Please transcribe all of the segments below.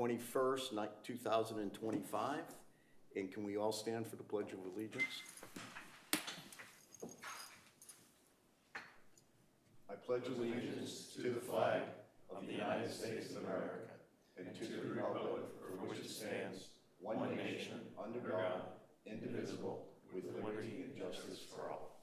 21st, 2025. And can we all stand for the Pledge of Allegiance? I pledge allegiance to the flag of the United States of America and to the republic for which it stands, one nation, under God, indivisible, with liberty and justice for all.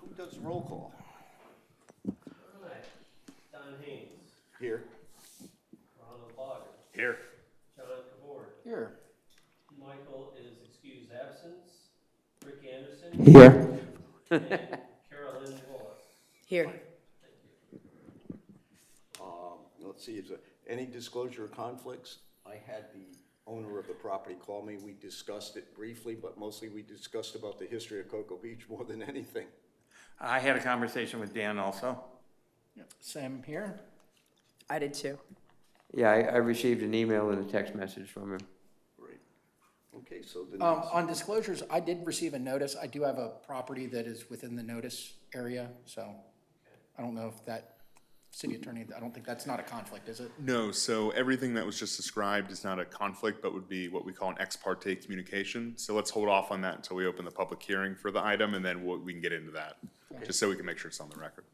Who does roll call? All right. Don Haynes, Here. Ronald Blogger, Here. John Kabor, Here. Michael is excused absence, Rick Anderson. Here. And Carolyn Wallace. Here. Thank you. Let's see, is there any disclosure of conflicts? I had the owner of the property call me. We discussed it briefly, but mostly we discussed about the history of Cocoa Beach more than anything. I had a conversation with Dan also. Same here. I did too. Yeah, I received an email and a text message from him. Great. Okay, so the On disclosures, I did receive a notice. I do have a property that is within the notice area, so I don't know if that, city attorney, I don't think that's not a conflict, is it? No, so everything that was just described is not a conflict, but would be what we call an ex parte communication. So let's hold off on that until we open the public hearing for the item, and then we can get into that, just so we can make sure it's on the record.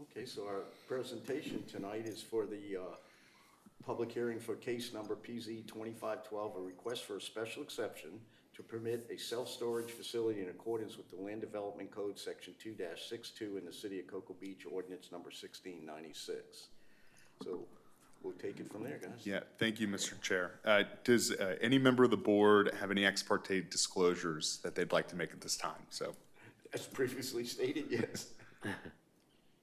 Okay, so our presentation tonight is for the public hearing for case number PZ 2512, a request for a special exception to permit a self-storage facility in accordance with the Land Development Code, Section 2-62 in the City of Cocoa Beach, Ordinance number 1696. So we'll take it from there, guys. Yeah, thank you, Mr. Chair. Does any member of the board have any ex parte disclosures that they'd like to make at this time? So, As previously stated, yes.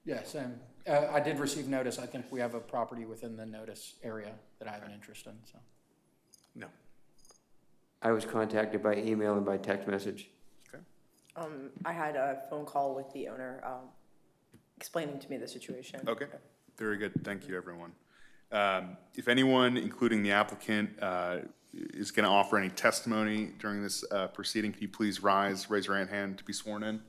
Yeah, same. I did receive notice. I think we have a property within the notice area that I have an interest in, so. no. I was contacted by email and by text message. Okay. I had a phone call with the owner, explaining to me the situation. Okay, very good. Thank you, everyone. If anyone, including the applicant, is going to offer any testimony during this proceeding, can you please raise your hand to be sworn in?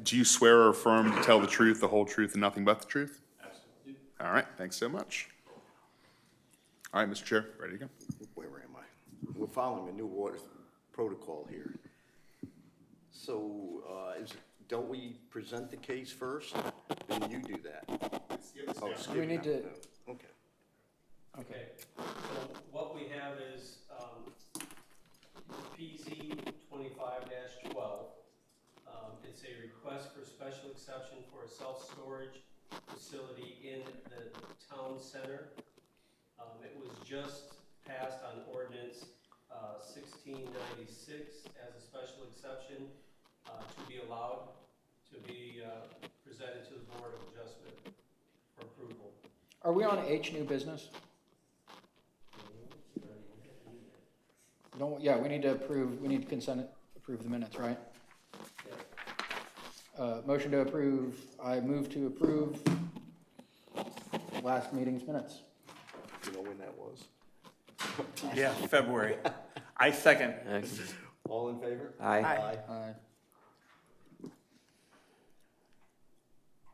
Do you swear or affirm to tell the truth, the whole truth, and nothing but the truth? Absolutely. All right, thanks so much. All right, Mr. Chair, ready to go? Where am I? We're following a new water protocol here. So, don't we present the case first? Then you do that? Oh, skip We need now. to- Okay. Okay, so what we have is, PZ 25-12. It's a request for special exception for a self-storage facility in the town center. It was just passed on ordinance 1696 as a special exception to be allowed to be presented to the Board of Adjustment for approval. Are we on H new business? Don't, yeah, we need to approve, we need to approve the minutes, right? Motion to approve, I move to approve last meeting's minutes. You know when that was? Yeah, February. I second. All in favor? Aye. Aye.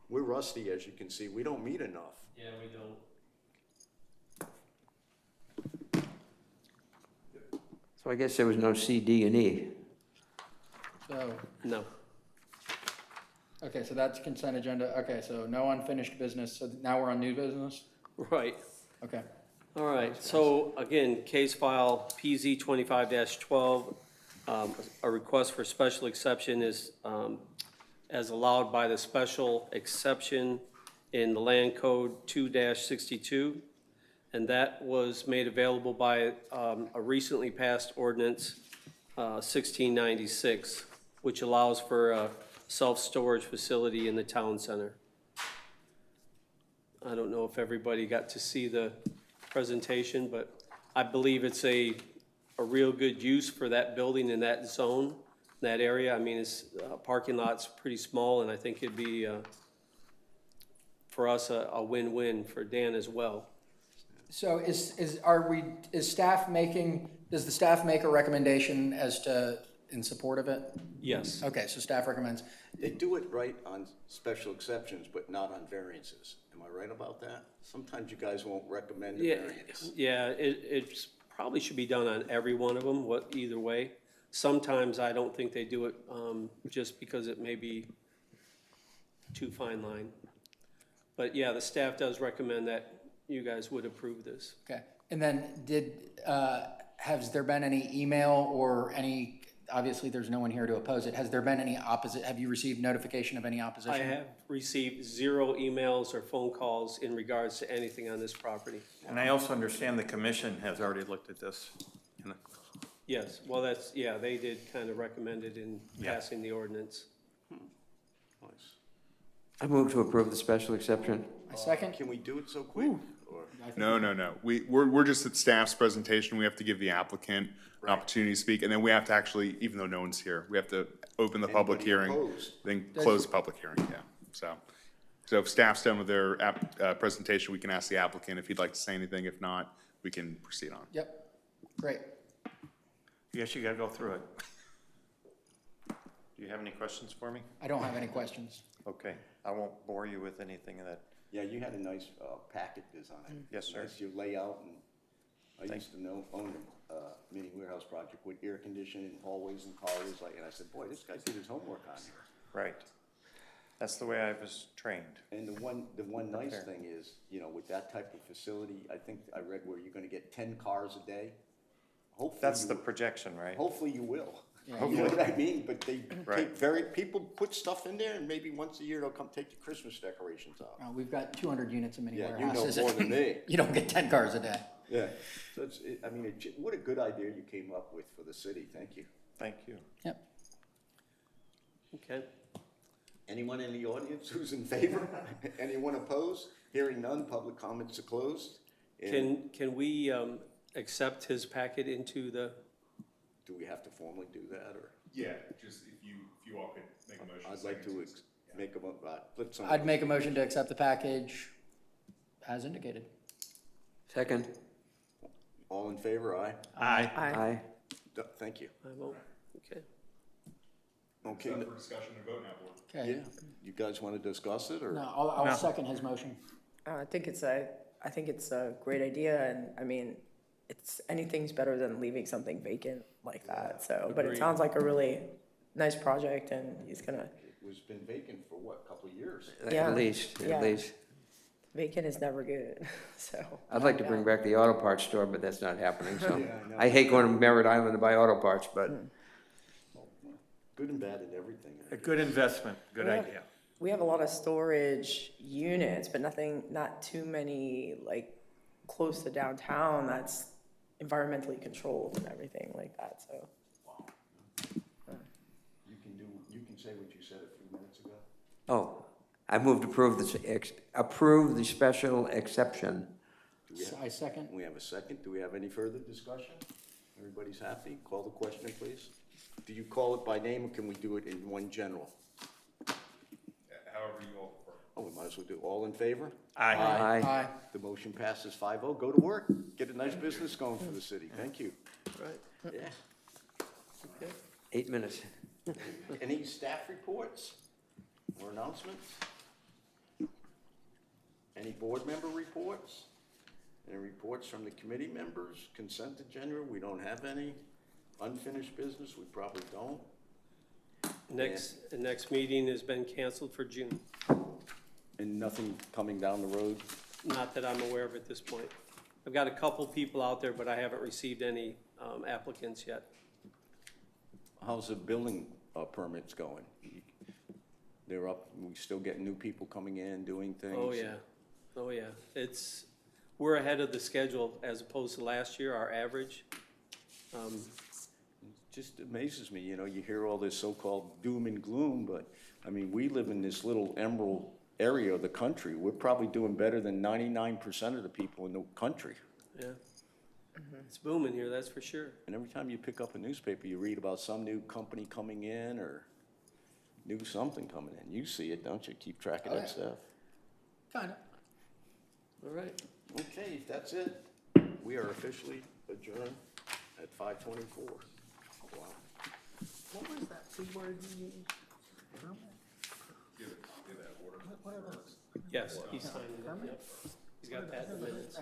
We're rusty, as you can see. We don't meet enough. Yeah, we don't. So I guess there was no C, D, and E. So, No. okay, so that's consent agenda. Okay, so no unfinished business. So now we're on new business? Right. Okay. All right, so again, case file PZ 25-12, a request for special exception is as allowed by the special exception in the Land Code 2-62, and that was made available by a recently passed ordinance 1696, which allows for a self-storage facility in the town center. I don't know if everybody got to see the presentation, but I believe it's a real good use for that building in that zone, that area. I mean, it's, parking lot's pretty small, and I think it'd be, for us, a win-win for Dan as well. So is staff making, does the staff make a recommendation as to in support of it? Yes. Okay, so staff recommends, They do it right on special exceptions, but not on variances. Am I right about that? Sometimes you guys won't recommend a Yeah, variance. yeah, it's probably should be done on every one of them, either way. Sometimes I don't think they do it, just because it may be too fine line. But yeah, the staff does recommend that you guys would approve this. okay. And then has there been any email or any, obviously there's no one here to oppose it. Has there been any have you received notification of any opposition? I have received 0 emails or phone calls in regards to anything on this property. And I also understand the commission has already looked at this. Yes, well, yeah, they did kind of recommend it in Yeah. passing the ordinance. Nice. I move to approve the special exception. A second? Can we do it so quick? Or, No. We're just at staff's presentation. We have to give the applicant an opportunity to speak, and then we have to actually, even though no one's here, we have to open the public Anybody hearing, opposed? then close the public hearing, yeah. So if staff's done with their presentation, we can ask the applicant if he'd like to say anything. If not, we can proceed on. Yep, great. Yes, you gotta go through it. Do you have any questions for me? I don't have any questions. Okay, I won't bore you with anything that, yeah, you had a nice packet design. Yes, sir. Nice, your layout, and I used to own a mini warehouse project with air conditioning, hallways and corridors, and I said, boy, this guy did his homework on here. right. That's the way I was trained. And the one nice Okay. thing is, with that type of facility, I think I read where you're gonna get 10 cars a day. Hopefully That's you the will. Projection, right? Hopefully you will. Yeah, You know what I mean? But they Right. take people put stuff in there, and maybe once a year they'll come take the Christmas decorations out. We've got 200 units in mini Yeah, you know warehouses. more than me. You don't get 10 cars a day. Yeah. So what a good idea you came up with for the city. Thank you. Thank you. Yep. Okay? Anyone in the audience who's in favor? Anyone opposed? Hearing none, public comments are closed. And Can we accept his packet into the, do we have to formally do that, or? Yeah, just if you all could make a motion. I'd like to make flip some. I'd make a motion to accept the package as indicated. Second. All in favor, aye? Aye. Aye. Thank you. I vote, okay. Okay, For discussion and vote now, board. yeah, Okay. you guys want to discuss it, or? No, I'll No. second his motion. I think it's a great idea, and I mean, anything's better than leaving something vacant like that, so, but it Agreed. sounds like a really nice project, and he's gonna, It was been vacant for what, a couple of years? Yeah. At least. Yeah. Vacant is never good, so. I'd like to bring back the auto parts store, but that's not happening, so. Yeah, I know. I hate going to Merritt Island to buy auto parts, but Good and bad and everything. A good investment, good Yeah. idea. We have a lot of storage units, but not too many, like, close to downtown that's environmentally controlled and everything like that, so. You can say what you said a few minutes ago. oh, I moved to approve the special exception. I second. We have a second. Do we have any further discussion? Everybody's happy? Call the question, please. Do you call it by name, or can we do it in one general? However you all prefer. Oh, we might as well do, all in favor? Aye. Aye. Aye. The motion passes 5-0. Go to work. Get a nice business going for the city. Thank you. Right, Yeah. okay. 8 minutes. Any staff reports or announcements? Any board member reports? Any reports from the committee members? Consent agenda, we don't have any. Unfinished business, we probably don't. The next meeting has been canceled for June, And nothing coming down the road? not that I'm aware of at this point. I've got a couple people out there, but I haven't received any applicants yet. How's the building permits going? They're up, we still getting new people coming in, doing things? Oh, yeah, we're ahead of the schedule as opposed to last year, our average. Just amazes me, you hear all this so-called doom and gloom, but, I mean, we live in this little emerald area of the country. We're probably doing better than 99% of the people in the country. Yeah. It's booming here, that's for sure. And every time you pick up a newspaper, you read about some new company coming in or new something coming in. You see it, don't you? Keep track of Oh, that yeah. stuff. Kinda. All right. Okay, that's it. We are officially adjourned at 5:24. Wow. What was that C word you used? Yes, he signed it, yep. He's got that in the minutes.